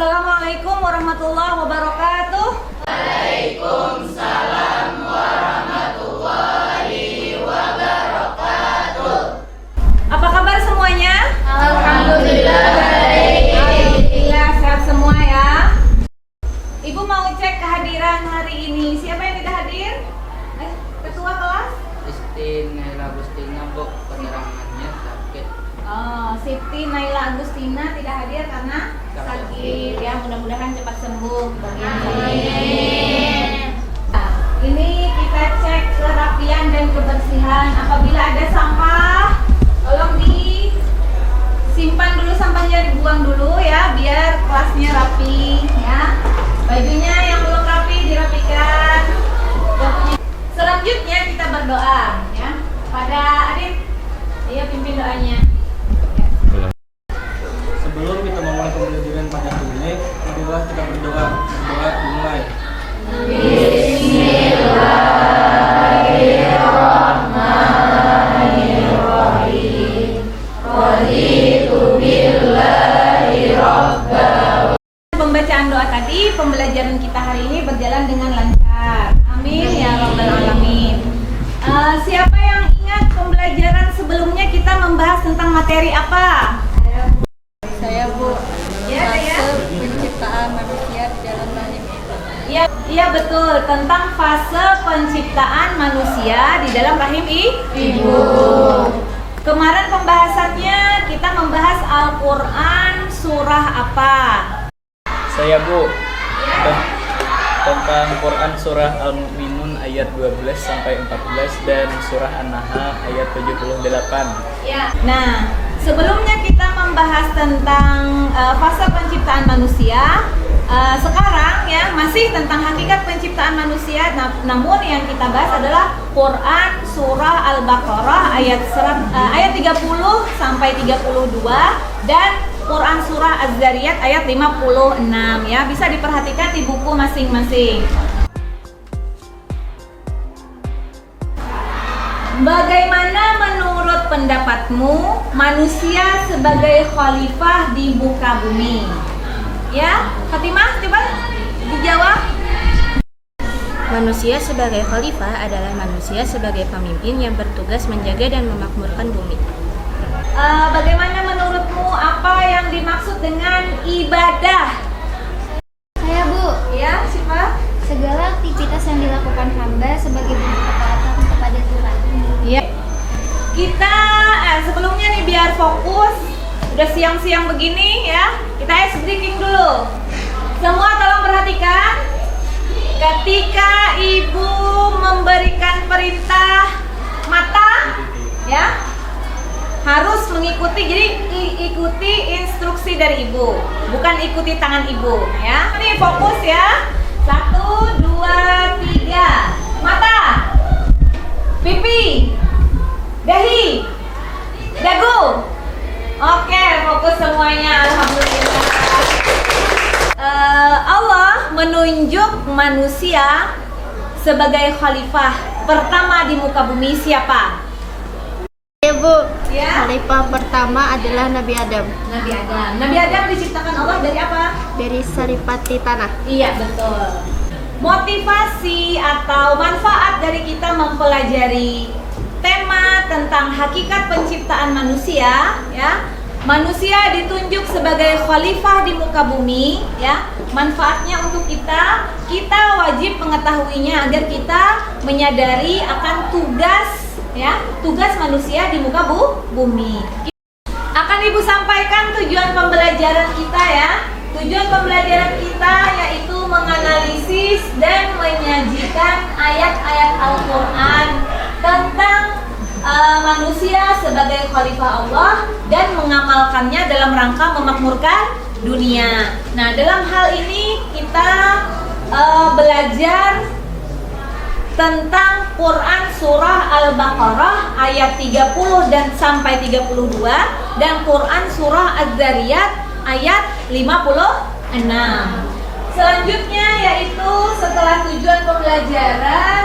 Assalamualaikum warahmatullahi wabarakatuh. Waalaikumsalam warahmatullahi wabarakatuh. Apa kabar semuanya? Alhamdulillah baik. Alhamdulillah sehat semua ya. Ibu mau cek kehadiran hari ini. Siapa yang tidak hadir? Ketua kelas? Siti Naila Agustina, Bu, penerangannya sakit. Oh, Siti Naila Agustina tidak hadir karena sakit ya. Mudah-mudahan cepat sembuh. Amin. Nah, ini kita cek kerapian dan kebersihan. Apabila ada sampah, tolong disimpan dulu sampahnya, dibuang dulu ya, biar kelasnya rapi ya. Bajunya yang belum rapi dirapikan. Selanjutnya kita berdoa ya. Pada Adit, dia pimpin doanya. Sebelum kita memulai pembelajaran pada hari ini, marilah kita berdoa. Berdoa dimulai. Bismillahirrahmanirrahim. Raditu billahi rabba. Pembacaan doa tadi, pembelajaran kita hari ini berjalan dengan lancar. Amin ya rabbal alamin. Siapa yang ingat pembelajaran sebelumnya kita membahas tentang materi apa? Saya Bu, Ya, ya. fase penciptaan manusia di dalam rahim ibu. Iya betul, tentang fase penciptaan manusia di dalam rahim ibu. Kemarin pembahasannya kita membahas Al-Quran surah apa? Saya Bu, tentang Quran surah Al-Mu'minun ayat 12 sampai 14 dan surah An-Nahl ayat 78. Ya. Nah, sebelumnya kita membahas tentang fase penciptaan manusia. Sekarang ya masih tentang hakikat penciptaan manusia. Namun yang kita bahas adalah Quran surah Al-Baqarah ayat 30 sampai 32 dan Quran surah Az-Zariyat ayat 56 ya. Bisa diperhatikan di buku masing-masing. Bagaimana menurut pendapatmu manusia sebagai khalifah di muka bumi? Ya, Fatimah coba dijawab. Manusia sebagai khalifah adalah manusia sebagai pemimpin yang bertugas menjaga dan memakmurkan bumi. Bagaimana menurutmu apa yang dimaksud dengan ibadah? Saya Bu, Ya, siapa? segala aktivitas yang dilakukan hamba sebagai bentuk ketaatan kepada Tuhan. Ya. Kita sebelumnya nih biar fokus, udah siang-siang begini ya, kita ice breaking dulu. Semua tolong perhatikan. Ketika ibu memberikan perintah mata, ya harus mengikuti. Jadi ikuti instruksi dari ibu, bukan ikuti tangan ibu. Ya, ini fokus ya. 1, 2, 3. Mata, pipi, dahi, dagu. Oke, fokus semuanya. Alhamdulillah. Allah menunjuk manusia sebagai khalifah pertama di muka bumi. Siapa? Ya Bu, Ya, khalifah pertama adalah Nabi Adam Nabi Adam. Nabi Adam diciptakan Allah dari apa? dari saripati tanah. Iya, betul. Motivasi atau manfaat dari kita mempelajari tema tentang hakikat penciptaan manusia, ya. Manusia ditunjuk sebagai khalifah di muka bumi, ya. Manfaatnya untuk kita wajib mengetahuinya agar kita menyadari akan tugas manusia di muka bumi. Akan Ibu sampaikan tujuan pembelajaran kita ya. Tujuan pembelajaran kita yaitu menganalisis dan menyajikan ayat-ayat Al-Quran tentang manusia sebagai khalifah Allah dan mengamalkannya dalam rangka memakmurkan dunia. Nah, dalam hal ini kita belajar tentang Quran surah Al-Baqarah ayat 30 dan sampai 32 dan Quran surah Az-Zariyat ayat 56. Selanjutnya yaitu setelah tujuan pembelajaran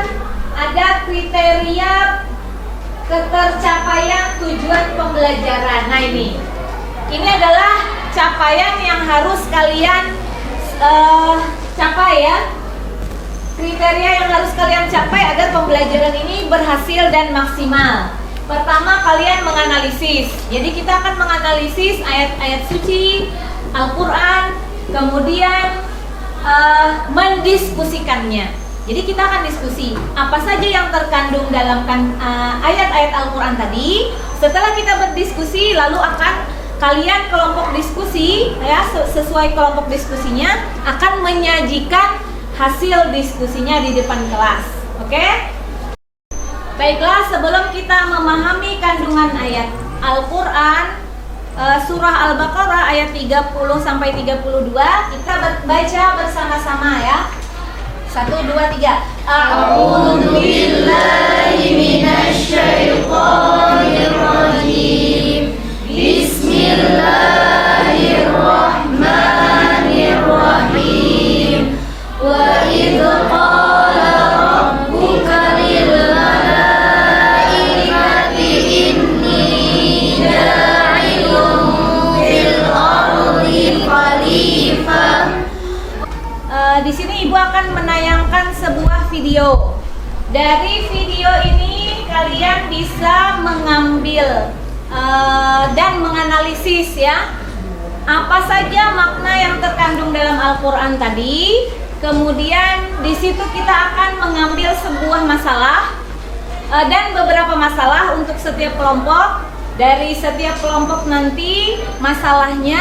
ada kriteria ketercapaian tujuan pembelajaran. Nah, ini adalah capaian yang harus kalian capai ya. Kriteria yang harus kalian capai agar pembelajaran ini berhasil dan maksimal. Pertama, kalian menganalisis. Jadi kita akan menganalisis ayat-ayat suci Al-Quran, kemudian mendiskusikannya. Jadi kita akan diskusi apa saja yang terkandung dalam ayat-ayat Al-Quran tadi. Setelah kita berdiskusi, lalu akan kalian kelompok diskusi ya, sesuai kelompok diskusinya akan menyajikan hasil diskusinya di depan kelas. Oke? Baiklah, sebelum kita memahami kandungan ayat Al-Quran, surah Al-Baqarah ayat 30 sampai 32, kita baca bersama-sama ya. 1, 2, 3. A'udzu billahi minasy syaithanir rajim. Bismillahirrahmanirrahim. Wa idz qala rabbuka lil malaikati inni ja'ilun fil ardi khalifah. Di sini Ibu akan menayangkan sebuah video. Dari video ini kalian bisa mengambil dan menganalisis ya apa saja makna yang terkandung dalam Al-Quran tadi. Kemudian di situ kita akan mengambil sebuah masalah dan beberapa masalah untuk setiap kelompok. Dari setiap kelompok nanti masalahnya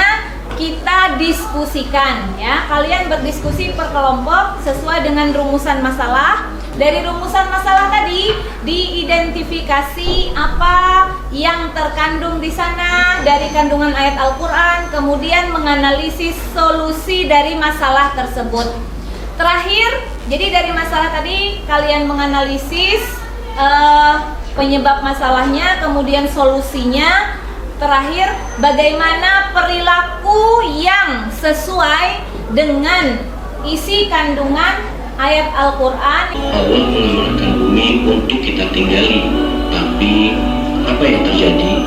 kita diskusikan ya. Kalian berdiskusi per kelompok sesuai dengan rumusan masalah. Dari rumusan masalah tadi diidentifikasi apa yang terkandung di sana dari kandungan ayat Al-Quran, kemudian menganalisis solusi dari masalah tersebut. Terakhir, jadi dari masalah tadi kalian menganalisis penyebab masalahnya, kemudian solusinya. Terakhir, bagaimana perilaku yang sesuai dengan isi kandungan ayat Al-Quran. Allah mengamankan bumi untuk kita tinggali, tapi apa yang terjadi?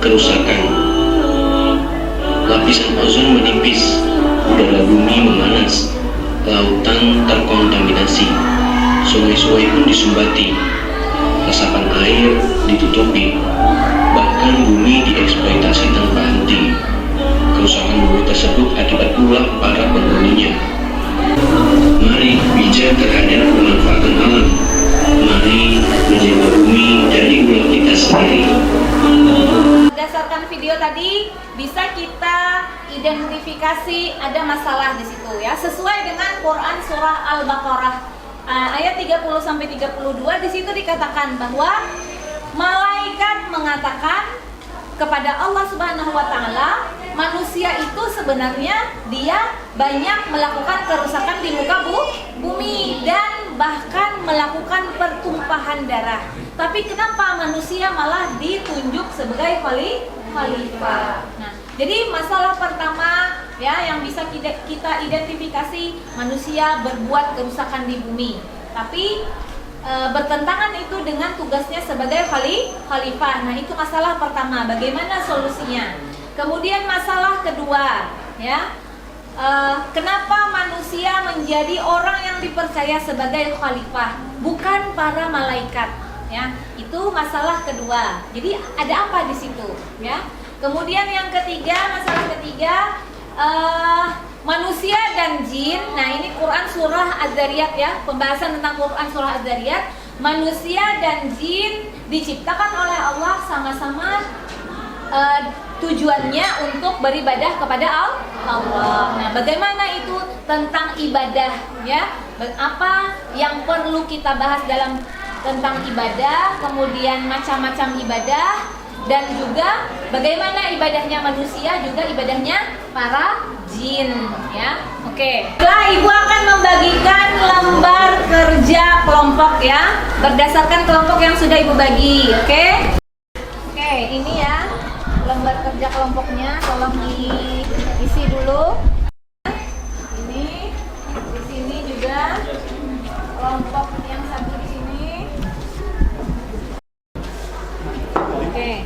Kerusakan. Lapisan ozon menipis, udara bumi memanas, lautan terkontaminasi, sungai-sungai pun disumbati, resapan air ditutupi, bahkan bumi dieksploitasi tanpa henti. Kerusakan bumi tersebut akibat ulah para penghuninya. Mari bijak terhadap pemanfaatan alam. Mari menjaga bumi dari ulah kita sendiri. Berdasarkan video tadi bisa kita identifikasi ada masalah di situ ya, sesuai dengan Quran surah Al-Baqarah ayat 30 sampai 32. Di situ dikatakan bahwa malaikat mengatakan kepada Allah Subhanahu wa taala, manusia itu sebenarnya dia banyak melakukan kerusakan di muka bumi dan bahkan melakukan pertumpahan darah. Tapi kenapa manusia malah ditunjuk sebagai khalifah? Nah, jadi masalah pertama ya yang bisa kita identifikasi, manusia berbuat kerusakan di bumi. Tapi bertentangan itu dengan tugasnya sebagai khalifah. Nah, itu masalah pertama, bagaimana solusinya. Kemudian masalah kedua ya, kenapa manusia menjadi orang yang dipercaya sebagai khalifah, bukan para malaikat ya. Itu masalah kedua. Jadi ada apa di situ ya. Kemudian yang ketiga, masalah ketiga, manusia dan jin. Nah, ini Quran surah Az-Zariyat ya, pembahasan tentang Quran surah Az-Zariyat. Manusia dan jin diciptakan oleh Allah sama-sama tujuannya untuk beribadah kepada Allah. Nah, bagaimana itu tentang ibadah ya? Apa yang perlu kita bahas dalam tentang ibadah, kemudian macam-macam ibadah, dan juga bagaimana ibadahnya manusia, juga ibadahnya para jin ya. Oke. Setelah Ibu akan membagikan lembar kerja kelompok ya, berdasarkan kelompok yang sudah Ibu bagi. Oke. Oke, ini ya lembar kerja kelompoknya, tolong diisi dulu. Ini di sini juga kelompok yang satu di sini. Oke.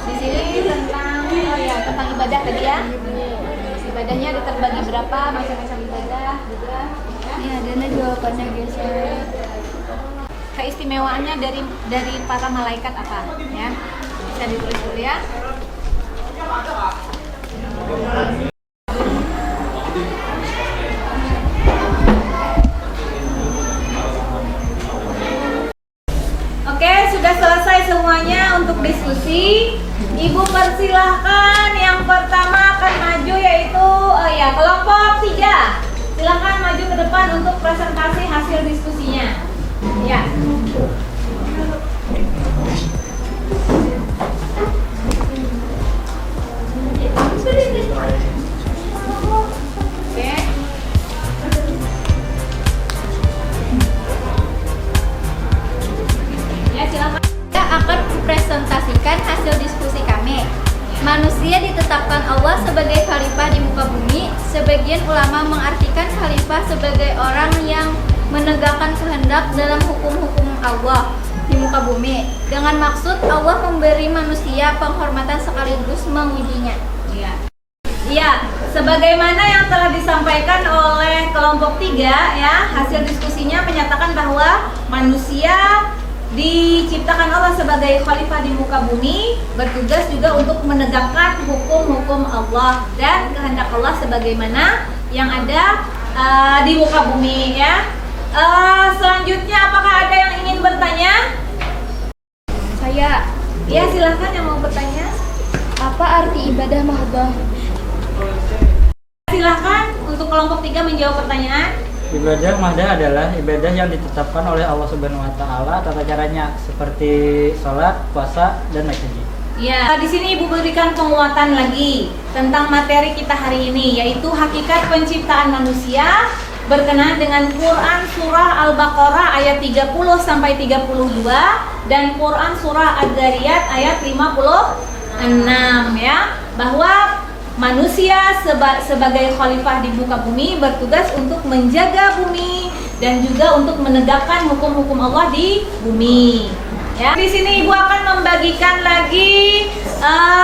Di sini tentang ibadah tadi ya. Ibadahnya ada terbagi berapa macam-macam ibadah juga. Ya, dan jawabannya geser. Keistimewaannya dari para malaikat apa? Ya, bisa ditulis dulu ya. Oke, sudah selesai semuanya untuk diskusi. Ibu persilahkan yang pertama akan maju yaitu kelompok 3. Silahkan maju ke depan untuk presentasi hasil diskusinya. Ya. Oke. Ya, silakan. Saya akan presentasikan hasil diskusi kami. Manusia ditetapkan Allah sebagai khalifah di muka bumi. Sebagian ulama mengartikan khalifah sebagai orang yang menegakkan kehendak dalam hukum-hukum Allah di muka bumi. Dengan maksud Allah memberi manusia penghormatan sekaligus mengujinya. Iya. Iya, sebagaimana yang telah disampaikan oleh kelompok 3 ya, hasil diskusinya menyatakan bahwa manusia diciptakan Allah sebagai khalifah di muka bumi, bertugas juga untuk menegakkan hukum-hukum Allah dan kehendak Allah sebagaimana yang ada di muka bumi ya. Selanjutnya apakah ada yang ingin bertanya? Saya, Ya, silahkan yang mau bertanya. apa arti ibadah mahdoh? Silahkan untuk kelompok 3 menjawab pertanyaan. Ibadah mahdoh adalah ibadah yang ditetapkan oleh Allah Subhanahu wa taala. Tata caranya seperti sholat, puasa, dan naik haji. Ya, di sini Ibu berikan penguatan lagi tentang materi kita hari ini, yaitu hakikat penciptaan manusia berkenaan dengan Quran surah Al-Baqarah ayat 30 sampai 32 dan Quran surah Ad-Dzariyat ayat 56 ya, bahwa manusia sebagai khalifah di muka bumi bertugas untuk menjaga bumi dan juga untuk menegakkan hukum-hukum Allah di bumi. Ya, di sini Ibu akan membagikan lagi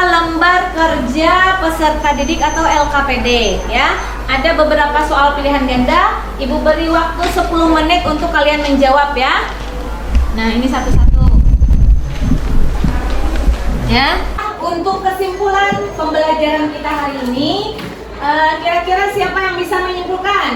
lembar kerja peserta didik atau LKPD ya. Ada beberapa soal pilihan ganda. Ibu beri waktu 10 menit untuk kalian menjawab ya. Nah, ini satu-satu. Ya. Untuk kesimpulan pembelajaran kita hari ini, kira-kira siapa yang bisa menyimpulkan?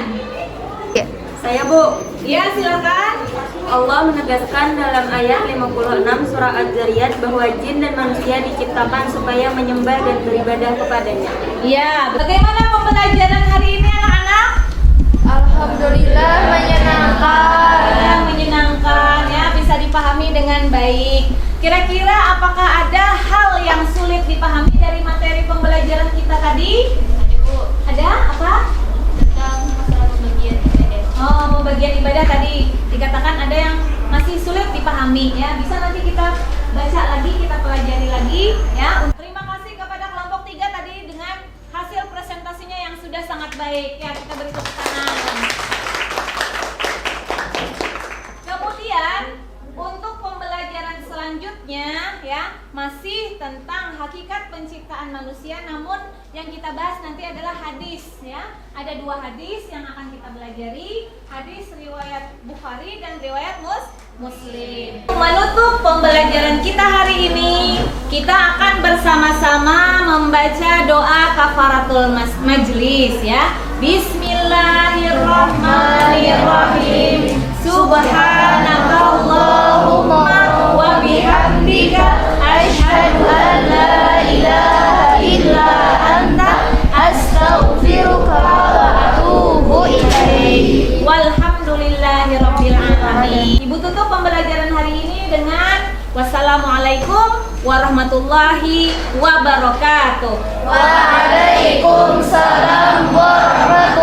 Saya, Bu. Ya, silakan. Allah menegaskan dalam ayat 56 surah Az-Zariyat bahwa jin dan manusia diciptakan supaya menyembah dan beribadah kepadanya. Ya, bagaimana pembelajaran hari ini anak-anak? Alhamdulillah menyenangkan. Ya, menyenangkan ya, bisa dipahami dengan baik. Kira-kira apakah ada hal yang sulit dipahami dari materi pembelajaran kita tadi? Ada, Bu. Ada apa? Tentang masalah pembagian ibadah. Oh, pembagian ibadah tadi dikatakan ada yang masih sulit dipahami ya. Bisa nanti kita baca lagi, kita pelajari lagi ya. Terima kasih kepada kelompok 3 tadi dengan hasil presentasinya yang sudah sangat baik ya. Kita beri tepuk tangan. Kemudian untuk pembelajaran selanjutnya ya, masih tentang hakikat penciptaan manusia, namun yang kita bahas nanti adalah hadis ya. Ada 2 hadis yang akan kita belajari, hadis riwayat Bukhari dan riwayat Muslim. Menutup pembelajaran kita hari ini, kita akan bersama-sama membaca doa kafaratul majlis ya. Bismillahirrahmanirrahim. Subhanakallahumma wa bihamdika asyhadu an la ilaha illa anta astaghfiruka wa atubu ilaik. Walhamdulillahirabbil alamin. Ibu tutup pembelajaran hari ini dengan wassalamualaikum warahmatullahi wabarakatuh. Waalaikumsalam warahmatullahi